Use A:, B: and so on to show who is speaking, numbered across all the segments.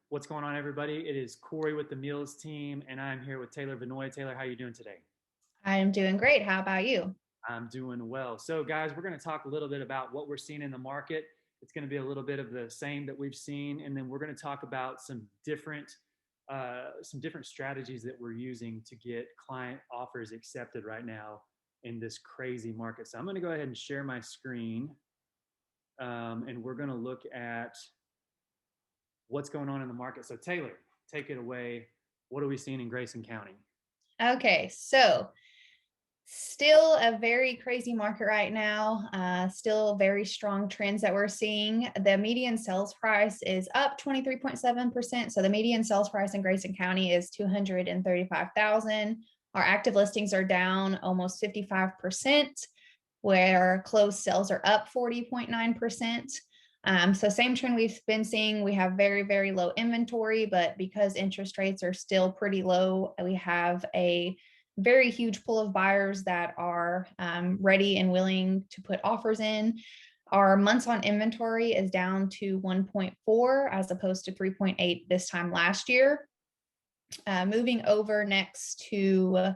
A: What's going on, everybody? It is Corey with the Meals team, and I'm here with Taylor Vinoy. Taylor, how are you doing today?
B: I am doing great. How about you?
A: I'm doing well. So, guys, we're going to talk a little bit about what we're seeing in the market. It's going to be a little bit of the same that we've seen, and then we're going to talk about some different strategies that we're using to get client offers accepted right now in this crazy market. So, I'm going to go ahead and share my screen, and we're going to look at what's going on in the market. So, Taylor, take it away. What are we seeing in Grayson County?
B: Okay, so still a very crazy market right now. Still very strong trends that we're seeing. The median sales price is up 23.7%. So the median sales price in Grayson County is 235,000. Our active listings are down almost 55%, where closed sales are up 40.9%. So same trend we've been seeing. We have very, very low inventory, but because interest rates are still pretty low, we have a very huge pool of buyers that are ready and willing to put offers in. Our months on inventory is down to 1.4 as opposed to 3.8 this time last year. Moving over next to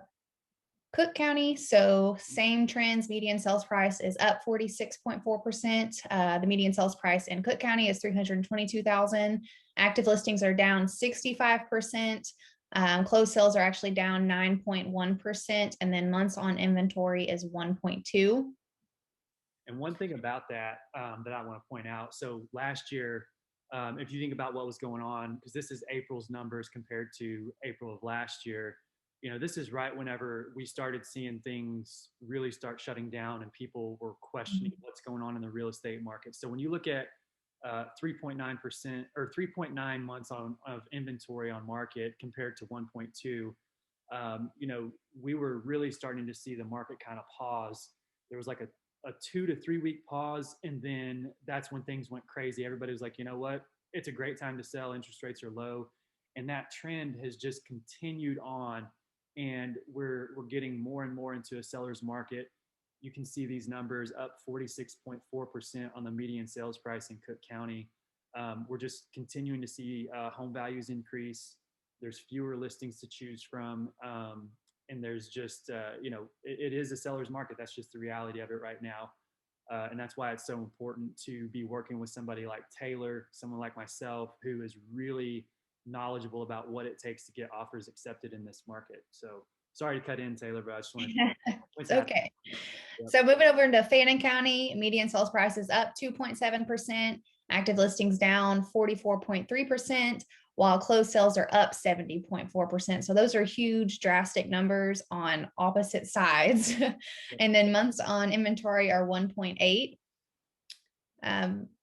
B: Cook County. So same trends, median sales price is up 46.4%. The median sales price in Cook County is 322,000. Active listings are down 65%. Closed sales are actually down 9.1%. And then months on inventory is 1.2.
A: And one thing about that that I want to point out. So last year, if you think about what was going on, because this is April's numbers compared to April of last year, this is right whenever we started seeing things really start shutting down and people were questioning what's going on in the real estate market. So when you look at 3.9% or 3.9 months of inventory on market compared to 1.2, we were really starting to see the market kind of pause. There was like a 2 to 3 week pause, and then that's when things went crazy. Everybody was like, you know what? It's a great time to sell. Interest rates are low, and that trend has just continued on. And we're getting more and more into a seller's market. You can see these numbers up 46.4% on the median sales price in Cook County. We're just continuing to see home values increase. There's fewer listings to choose from. And there's just, it is a seller's market. That's just the reality of it right now. And that's why it's so important to be working with somebody like Taylor, someone like myself, who is really knowledgeable about what it takes to get offers accepted in this market. So sorry to cut in, Taylor, but I just wanted to
B: It's
A: point that.
B: okay.
A: Yep.
B: So moving over into Fannin County, median sales price is up 2.7%. Active listings down 44.3%, while closed sales are up 70.4%. So those are huge, drastic numbers on opposite sides. And then months on inventory are 1.8.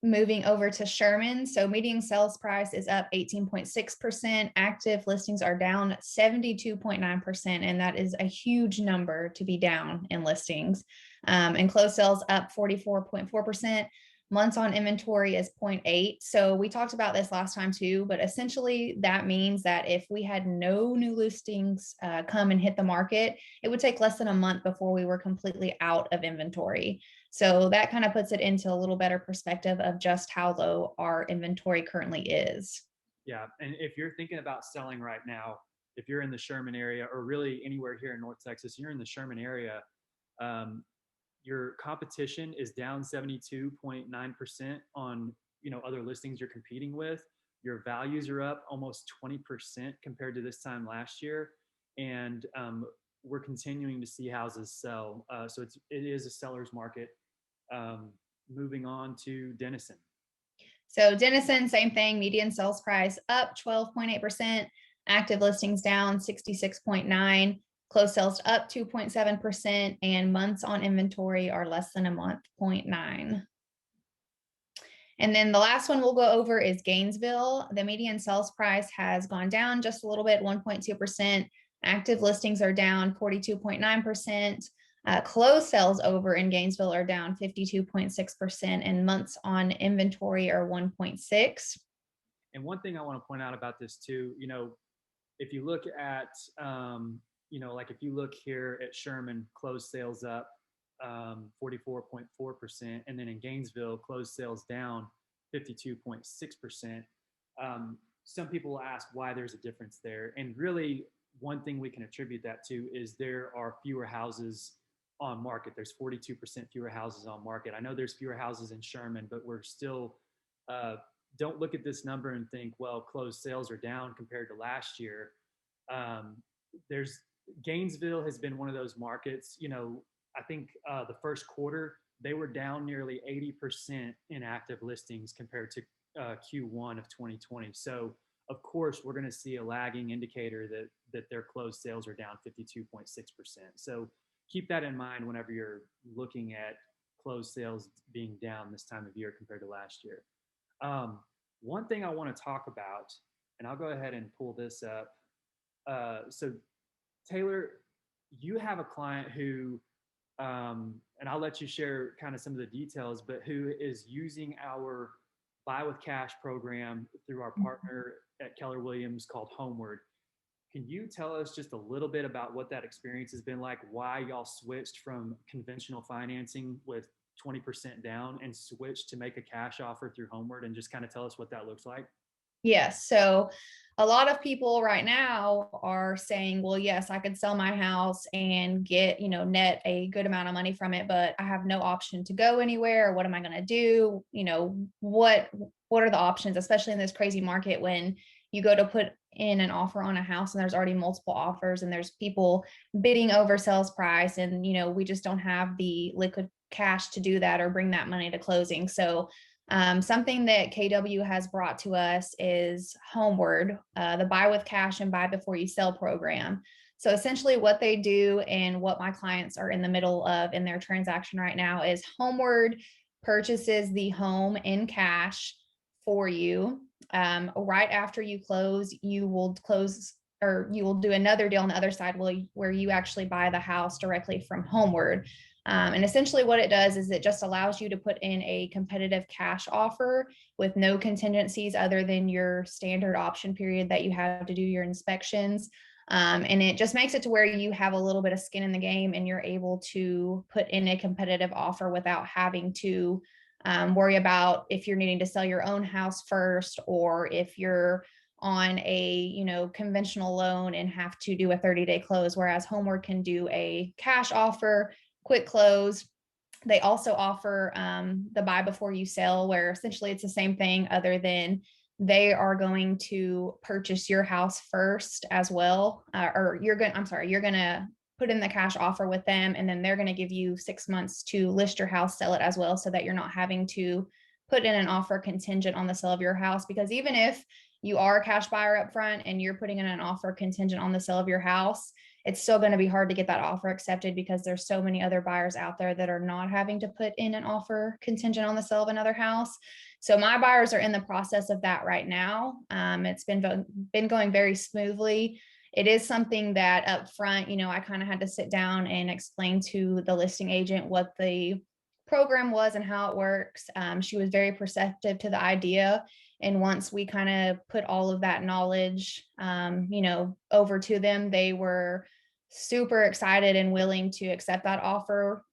B: Moving over to Sherman. So median sales price is up 18.6%. Active listings are down 72.9%. And that is a huge number to be down in listings. And closed sales up 44.4%. Months on inventory is 0.8. So we talked about this last time too, but essentially that means that if we had no new listings come and hit the market, it would take less than a month before we were completely out of inventory. So that kind of puts it into a little better perspective of just how low our inventory currently is.
A: Yeah. And if you're thinking about selling right now, if you're in the Sherman area or really anywhere here in North Texas, you're in the Sherman area, um, your competition is down 72.9% on other listings you're competing with. Your values are up almost 20% compared to this time last year, and we're continuing to see houses sell. So it is a seller's market. Um, Moving on to Denison.
B: So Denison, same thing, median sales price up 12.8%, active listings down 66.9, closed sales up 2.7%, and months on inventory are less than a month, 0.9. And then the last one we'll go over is Gainesville. The median sales price has gone down just a little bit, 1.2%. Active listings are down 42.9%. Closed sales over in Gainesville are down 52.6%, and months on inventory are 1.6.
A: And one thing I want to point out about this too, if you look at, like if you look here at Sherman, closed sales up 44.4%, and then in Gainesville, closed sales down 52.6%. some people ask why there's a difference there. And really, one thing we can attribute that to is there are fewer houses on market. There's 42% fewer houses on market. I know there's fewer houses in Sherman, but we're still, uh, don't look at this number and think, well, closed sales are down compared to last year. Um, there's Gainesville has been one of those markets. I think the first quarter they were down nearly 80% in active listings compared to Q1 of 2020. So of course we're going to see a lagging indicator that their closed sales are down 52.6%. So keep that in mind whenever you're looking at closed sales being down this time of year compared to last year. Um, One thing I want to talk about, and I'll go ahead and pull this up. So Taylor, you have a client who, and I'll let you share kind of some of the details, but who is using our Buy with Cash program through our partner at Keller Williams called Homeward. Can you tell us just a little bit about what that experience has been like, why y'all switched from conventional financing with 20% down and switched to make a cash offer through Homeward, and just kind of tell us what that looks like?
B: Yes. So a lot of people right now are saying, well, yes, I could sell my house and get, net a good amount of money from it, but I have no option to go anywhere. What am I going to do? What are the options, especially in this crazy market when you go to put in an offer on a house and there's already multiple offers and there's people bidding over sales price, and we just don't have the liquid cash to do that or bring that money to closing. So something that KW has brought to us is Homeward, the Buy with Cash and Buy Before You Sell program. So essentially what they do and what my clients are in the middle of in their transaction right now is Homeward purchases the home in cash for you. Right after you close, you will close, or you will do another deal on the other side where you actually buy the house directly from Homeward. And essentially what it does is it just allows you to put in a competitive cash offer with no contingencies other than your standard option period that you have to do your inspections. And it just makes it to where you have a little bit of skin in the game and you're able to put in a competitive offer without having to worry about if you're needing to sell your own house first, or if you're on a conventional loan and have to do a 30-day close, whereas Homeward can do a cash offer, quick close. They also offer the Buy Before You Sell, where essentially it's the same thing other than they are going to purchase your house first as well. You're going to put in the cash offer with them, and then they're going to give you 6 months to list your house, sell it as well, so that you're not having to put in an offer contingent on the sale of your house. Because even if you are a cash buyer up front and you're putting in an offer contingent on the sale of your house, it's still going to be hard to get that offer accepted because there's so many other buyers out there that are not having to put in an offer contingent on the sale of another house. So my buyers are in the process of that right now. It's been going very smoothly. It is something that up front, I kind of had to sit down and explain to the listing agent what the program was and how it works. She was very perceptive to the idea. And once we kind of put all of that knowledge, over to them, they were super excited and willing to accept that offer.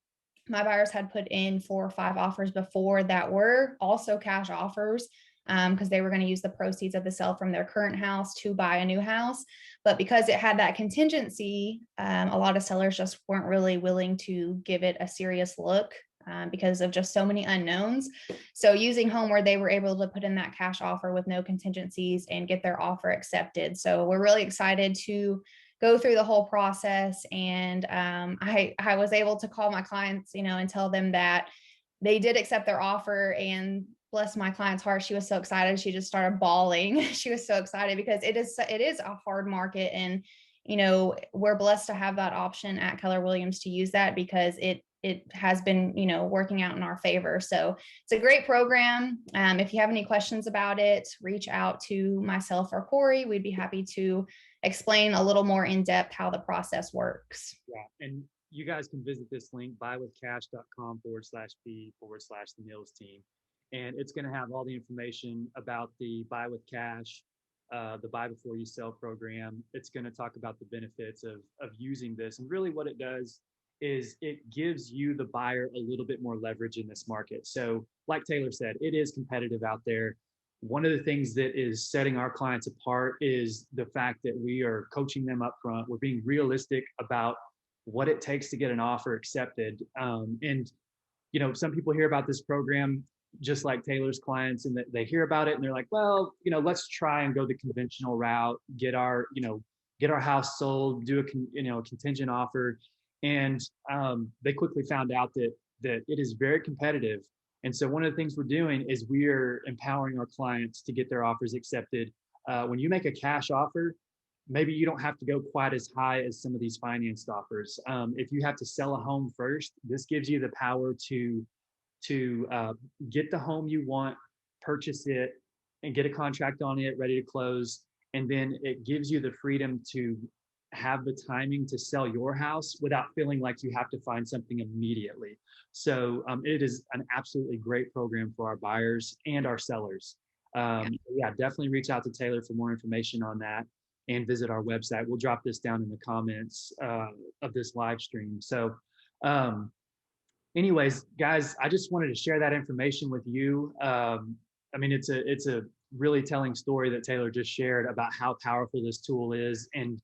B: My buyers had put in 4 or 5 offers before that were also cash offers, because they were going to use the proceeds of the sale from their current house to buy a new house. But because it had that contingency, a lot of sellers just weren't really willing to give it a serious look. Because of just so many unknowns. So using Homeward, they were able to put in that cash offer with no contingencies and get their offer accepted. So we're really excited to go through the whole process. And I was able to call my clients, and tell them that they did accept their offer. And bless my client's heart, she was so excited. She just started bawling. She was so excited because it is a hard market. And, we're blessed to have that option at Keller Williams to use that because it has been, working out in our favor. So it's a great program. If you have any questions about it, reach out to myself or Corey. We'd be happy to explain a little more in depth how the process works.
A: Yeah. And you guys can visit this link, buywithcash.com/B/the Mills team. And it's going to have all the information about the Buy with Cash, the Buy Before You Sell program. It's going to talk about the benefits of using this. And really what it does is it gives you, the buyer, a little bit more leverage in this market. So like Taylor said, it is competitive out there. one of the things that is setting our clients apart is the fact that we are coaching them up front. We're being realistic about what it takes to get an offer accepted. And some people hear about this program just like Taylor's clients, and they hear about it and they're like, well, let's try and go the conventional route, get our house sold, do a contingent offer. And they quickly found out that it is very competitive. And so one of the things we're doing is we're empowering our clients to get their offers accepted. When you make a cash offer, maybe you don't have to go quite as high as some of these financed offers. If you have to sell a home first, this gives you the power to get the home you want, purchase it, and get a contract on it, ready to close. And then it gives you the freedom to have the timing to sell your house without feeling like you have to find something immediately. So it is an absolutely great program for our buyers and our sellers. Yeah, definitely reach out to Taylor for more information on that and visit our website. We'll drop this down in the comments of this live stream. So anyways, guys, I just wanted to share that information with you. I mean, it's a really telling story that Taylor just shared about how powerful this tool is, and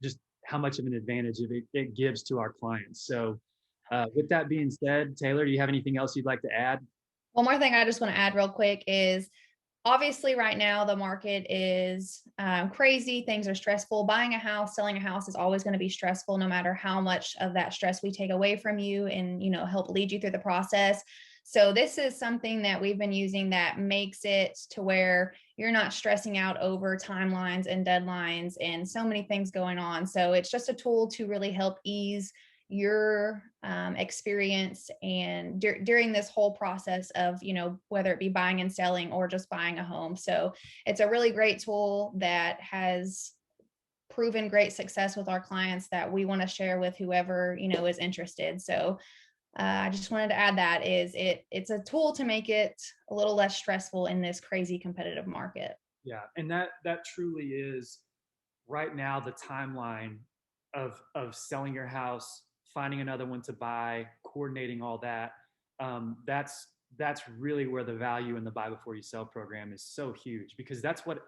A: just how much of an advantage it gives to our clients. So, with that being said, Taylor, do you have anything else you'd like to add?
B: One more thing I just want to add real quick is obviously right now the market is crazy. Things are stressful. Buying a house, selling a house is always going to be stressful, no matter how much of that stress we take away from you and, help lead you through the process. So this is something that we've been using that makes it to where you're not stressing out over timelines and deadlines and so many things going on. So it's just a tool to really help ease your experience and during this whole process of whether it be buying and selling or just buying a home. So it's a really great tool that has proven great success with our clients that we want to share with whoever is interested. So I just wanted to add that it's a tool to make it a little less stressful in this crazy competitive market.
A: Yeah, and that truly is right now the timeline of selling your house, finding another one to buy, coordinating all that. That's really where the value in the buy before you sell program is so huge, because that's what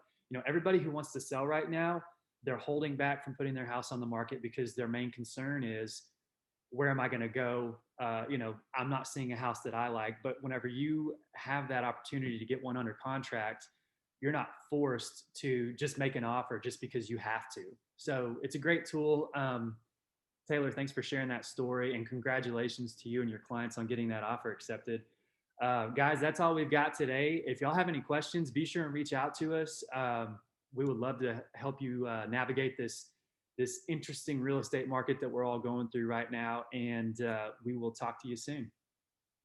A: everybody who wants to sell right now, they're holding back from putting their house on the market because their main concern is, where am I going to go? I'm not seeing a house that I like. But whenever you have that opportunity to get one under contract, you're not forced to just make an offer just because you have to. So it's a great tool. Taylor, thanks for sharing that story, and congratulations to you and your clients on getting that offer accepted. Guys, that's all we've got today. If y'all have any questions, be sure and reach out to us. We would love to help you navigate this interesting real estate market that we're all going through right now. And we will talk to you soon.